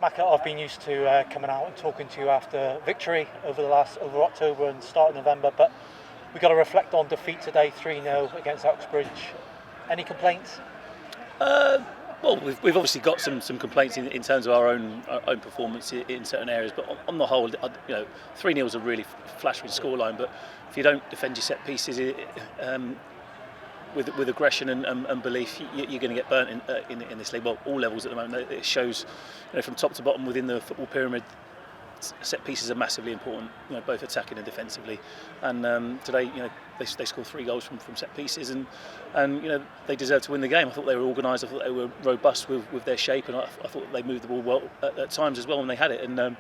Macca, I've been used to coming out and talking to you after victory over October and start of November, but we've got to reflect on defeat today, 3-0 against Uxbridge. Any complaints? Well, we've obviously got some complaints in terms of our own performance in certain areas, but on the whole, 3-0 is a really flattering scoreline. But if you don't defend your set pieces with aggression and belief, you're going to get burnt in this league. Well, all levels at the moment. It shows, from top to bottom within the football pyramid. Set pieces are massively important, both attacking and defensively. And today, they scored 3 goals from set pieces, and they deserved to win the game. I thought they were organised. I thought they were robust with their shape, and I thought they moved the ball well at times as well when they had it. And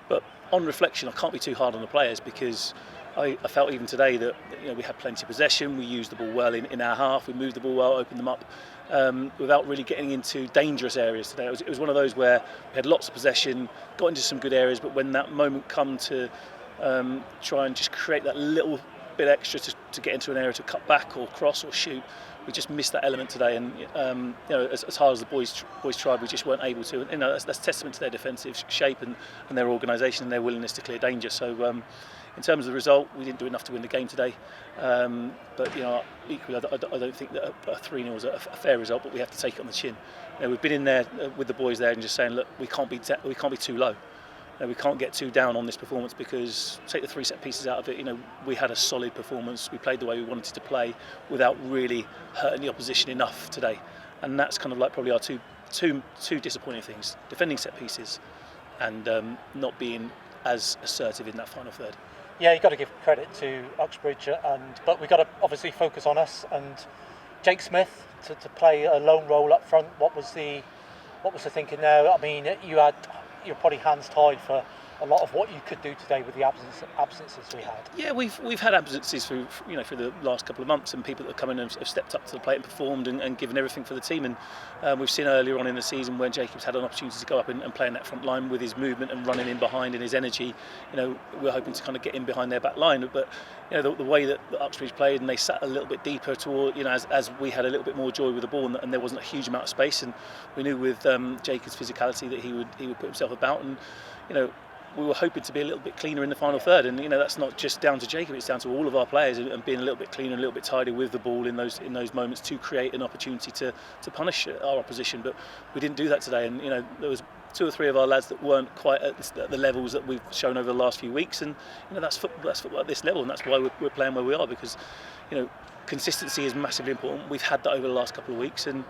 but on reflection, I can't be too hard on the players, because I felt even today that we had plenty of possession. We used the ball well in our half. We moved the ball well, opened them up without really getting into dangerous areas today. It was one of those where we had lots of possession, got into some good areas, but when that moment come to try and just create that little bit extra to get into an area to cut back or cross or shoot, we just missed that element today. And as hard as the boys tried, we just weren't able to. And that's testament to their defensive shape and their organisation and their willingness to clear danger. So. In terms of the result, we didn't do enough to win the game today. But equally, I don't think that a 3-0 is a fair result. But we have to take it on the chin. We've been in there with the boys there and just saying, look, we can't be too low. We can't get too down on this performance, because take the 3 set pieces out of it. We had a solid performance. We played the way we wanted to play without really hurting the opposition enough today. And that's kind of like probably our two disappointing things: defending set pieces and not being as assertive in that final third. Yeah, you've got to give credit to Uxbridge, but we've got to obviously focus on us and Jake Smith to play a lone role up front. What was the thinking there? I mean, you're probably hands tied for a lot of what you could do today with the absences we had. Yeah, we've had absences through the last couple of months, and people that have come in and have stepped up to the plate and performed and given everything for the team. And we've seen earlier on in the season when Jacob's had an opportunity to go up and play in that front line with his movement and running in behind and his energy. We're hoping to kind of get in behind their back line. But the way that Uxbridge played, and they sat a little bit deeper toward, as we had a little bit more joy with the ball, and there wasn't a huge amount of space. And we knew with Jacob's physicality that he would put himself about. And we were hoping to be a little bit cleaner in the final third, and that's not just down to Jacob; it's down to all of our players and being a little bit cleaner, a little bit tidier with the ball in those moments to create an opportunity to punish our opposition. But we didn't do that today, and there was 2 or 3 of our lads that weren't quite at the levels that we've shown over the last few weeks, and that's football at this level, and that's why we're playing where we are, because consistency is massively important. We've had that over the last couple of weeks, and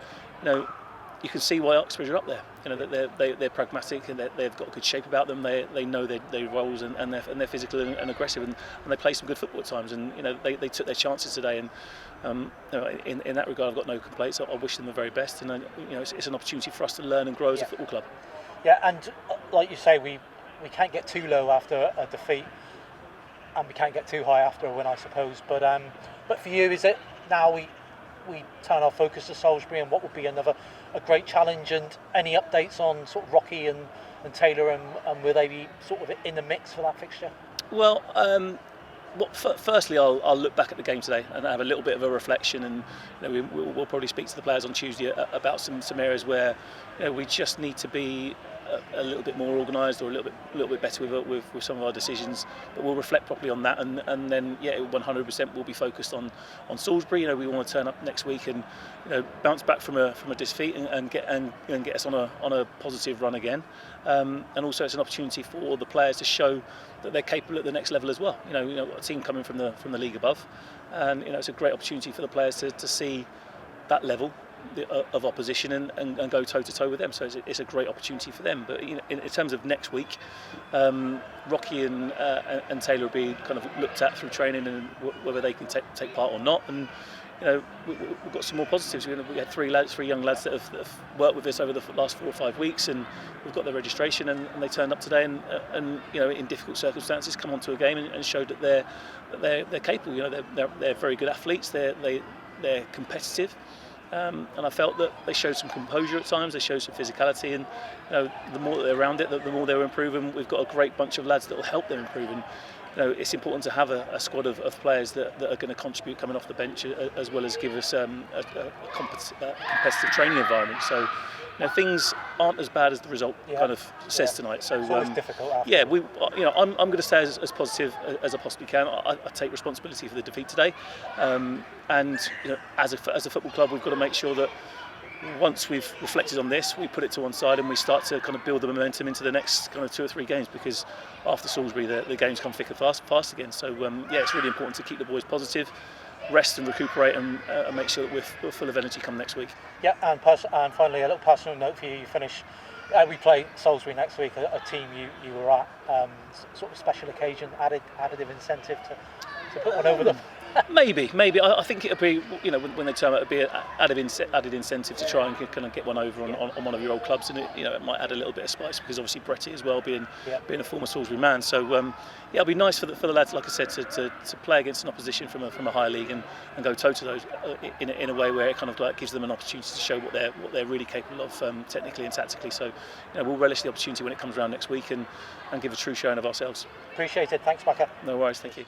you can see why Uxbridge are up there. They're pragmatic, and they've got good shape about them. They know their roles, and they're physical and aggressive, and they play some good football at times. And they took their chances today. And in that regard, I've got no complaints. I wish them the very best. And it's an opportunity for us to learn and grow as a football club. Yeah, and like you say, we can't get too low after a defeat, and we can't get too high after a win, I suppose. But for you, is it now we turn our focus to Salisbury and what would be a great challenge? And any updates on sort of Rocky and Taylor, and will they be sort of in the mix for that fixture? Well, firstly, I'll look back at the game today and have a little bit of a reflection, and we'll probably speak to the players on Tuesday about some areas where we just need to be a little bit more organised, or a little bit better with some of our decisions. But we'll reflect properly on that, and then 100% we'll be focused on Salisbury. We want to turn up next week and bounce back from a defeat and get us on a positive run again. And also it's an opportunity for the players to show that they're capable at the next level as well. A team coming from the league above, and it's a great opportunity for the players to see that level of opposition and go toe to toe with them. So it's a great opportunity for them. But in terms of next week, Rocky and Taylor will be kind of looked at through training, and whether they can take part or not. And we've got some more positives. We had 3 young lads that have worked with us over the last 4 or 5 weeks, and we've got their registration, and they turned up today and in difficult circumstances come onto a game and showed that they're capable. They're very good athletes. They're competitive. And I felt that they showed some composure at times. They showed some physicality, and the more that they're around it, the more they're improving. We've got a great bunch of lads that will help them improve. And it's important to have a squad of players that are going to contribute coming off the bench, as well as give us a competitive training environment. So things aren't as bad as the result kind of says tonight. So it's always difficult after. yeah, I'm going to stay as positive as I possibly can. I take responsibility for the defeat today, and as a football club, we've got to make sure that once we've reflected on this, we put it to one side and we start to kind of build the momentum into the next kind of 2 or 3 games, because after Salisbury the games come thick and fast again. So it's really important to keep the boys positive, rest and recuperate, and make sure that we're full of energy come next week. Yeah, and finally a little personal note for you. You finish. We play Salisbury next week, a team you were at. Sort of special occasion, additive incentive to put one over them. Maybe. I think it'll be, when they turn out, it'll be added incentive to try and kind of get one over on one of your old clubs, and it might add a little bit of spice, because obviously Bretty as well being a former Salisbury man. So it'll be nice for the lads, like I said, to play against an opposition from a higher league and go toe to those in a way where it kind of like gives them an opportunity to show what they're really capable of technically and tactically. So we'll relish the opportunity when it comes around next week and give a true showing of ourselves. Appreciate it. Thanks, Macca. No worries. Thank you.